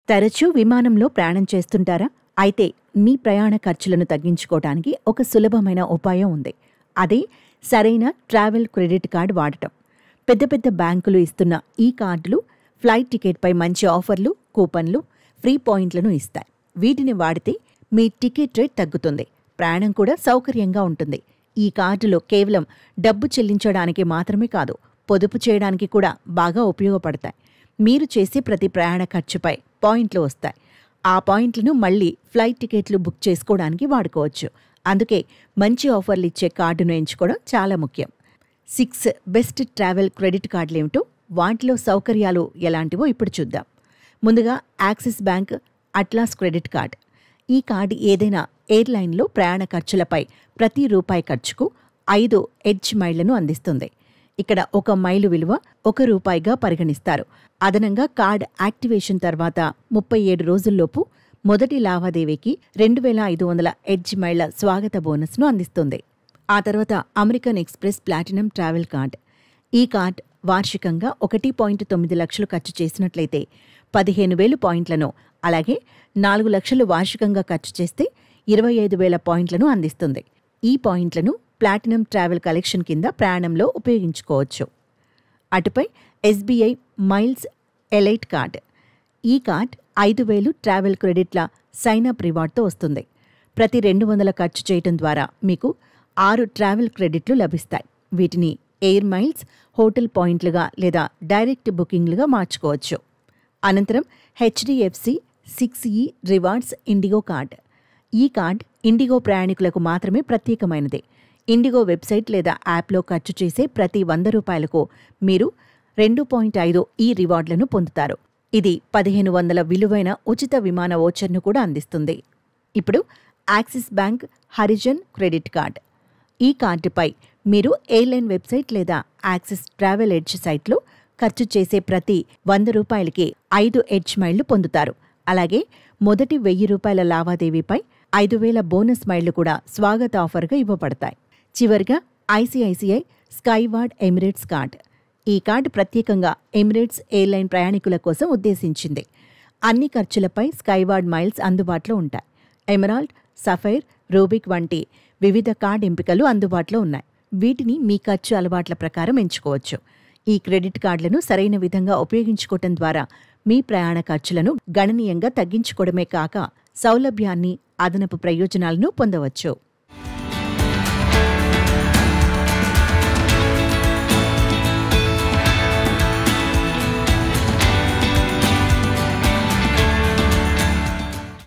తరచూ విమానంలో ప్రయాణం చేస్తుంటారా? అయితే మీ ప్రయాణ ఖర్చులను తగ్గించుకోవడానికి ఒక సులభమైన ఉపాయం ఉంది. అదే సరైన ట్రావెల్ క్రెడిట్ కార్డ్ వాడటం. పెద్ద పెద్ద బ్యాంకులు ఇస్తున్న ఈ కార్డులు ఫ్లైట్ టికెట్పై మంచి ఆఫర్లు, కూపన్లు, ఫ్రీ పాయింట్లను ఇస్తాయి. వీటిని వాడితే మీ టికెట్ రేట్ తగ్గుతుంది. ప్రయాణం కూడా సౌకర్యంగా ఉంటుంది. ఈ కార్డులు కేవలం డబ్బు చెల్లించడానికి మాత్రమే కాదు, పొదుపు చేయడానికి కూడా బాగా ఉపయోగపడతాయి. మీరు చేసే ప్రతి ప్రయాణ ఖర్చుపై పాయింట్లు వస్తాయి. ఆ పాయింట్లను మళ్లీ ఫ్లైట్ టికెట్లు బుక్ చేసుకోవడానికి వాడుకోవచ్చు. అందుకే మంచి ఆఫర్లు ఇచ్చే కార్డును ఎంచుకోవడం చాలా ముఖ్యం. 6 బెస్ట్ ట్రావెల్ క్రెడిట్ కార్డులేమిటో, వాటిలో సౌకర్యాలు ఎలాంటివో ఇప్పుడు చూద్దాం. ముందుగా axis bank atlas credit card. ఈ కార్డు ఏదైనా ఎయిర్లైన్లో ప్రయాణ ఖర్చులపై ప్రతి రూపాయి ఖర్చుకు 5 ఎడ్జ్ మైళ్లను అందిస్తుంది. ఇక్కడ 1 మైలు విలువ ₹1గా పరిగణిస్తారు. అదనంగా కార్డ్ యాక్టివేషన్ తర్వాత 37 రోజుల్లోపు మొదటి లావాదేవీకి 2500 ఎడ్జ్ మైళ్ల స్వాగత బోనస్ను అందిస్తుంది. ఆ తర్వాత American express platinum travel card. ఈ కార్డ్ వార్షికంగా 1.9 లక్షలు ఖర్చు చేసినట్లయితే 15,000 పాయింట్లను, అలాగే 4 లక్షలు వార్షికంగా ఖర్చు చేస్తే 25,000 పాయింట్లను అందిస్తుంది. ఈ పాయింట్లను ప్లాటినం ట్రావెల్ కలెక్షన్ కింద ప్రయాణంలో ఉపయోగించుకోవచ్చు. అటుపై ఎస్బీఐ మైల్స్ ఎలైట్ కార్డ్. ఈ కార్డ్ 5,000 ట్రావెల్ క్రెడిట్ల సైన్ అప్ రివార్డ్తో వస్తుంది. ప్రతి 200 ఖర్చు చేయటం ద్వారా మీకు 6 ట్రావెల్ క్రెడిట్లు లభిస్తాయి. వీటిని ఎయిర్ మైల్స్, హోటల్ పాయింట్లుగా లేదా డైరెక్ట్ బుకింగ్లుగా మార్చుకోవచ్చు. అనంతరం HDFC 6E rewards IndiGo card. ఈ కార్డ్ ఇండిగో ప్రయాణికులకు మాత్రమే ప్రత్యేకమైనది. ఇండిగో వెబ్సైట్ లేదా యాప్లో ఖర్చు చేసే ప్రతి ₹100కు మీరు 2.5 ఈ రివార్డులను పొందుతారు. ఇది 1,500 విలువైన ఉచిత విమాన వోచర్ను కూడా అందిస్తుంది. ఇప్పుడు axis bank Harijan credit card. ఈ కార్డుపై మీరు ఎయిర్లైన్ వెబ్సైట్ లేదా యాక్సిస్ ట్రావెల్ ఎడ్జ్ సైట్లో ఖర్చు చేసే ప్రతి ₹100కి 5 ఎడ్జ్ మైళ్లు పొందుతారు. అలాగే మొదటి ₹1,000 లావాదేవీపై 5,000 బోనస్ మైళ్లు కూడా స్వాగత ఆఫర్గా ఇవ్వబడతాయి. చివరిగా ఐసిఐసిఐ స్కైవార్డ్ ఎమిరేట్స్ కార్డ్. ఈ కార్డు ప్రత్యేకంగా ఎమిరేట్స్ ఎయిర్లైన్ ప్రయాణికుల కోసం ఉద్దేశించింది. అన్ని ఖర్చులపై స్కైవార్డ్ మైల్స్ అందుబాటులో ఉంటాయి. ఎమరాల్డ్, సఫైర్, రూబిక్ వంటి వివిధ కార్డ్ ఎంపికలు అందుబాటులో ఉన్నాయి. వీటిని మీ ఖర్చు అలవాట్ల ప్రకారం ఎంచుకోవచ్చు. ఈ క్రెడిట్ కార్డులను సరైన విధంగా ఉపయోగించుకోవటం ద్వారా మీ ప్రయాణ ఖర్చులను గణనీయంగా తగ్గించుకోవడమే కాక సౌలభ్యాన్ని, అదనపు ప్రయోజనాలను పొందవచ్చు.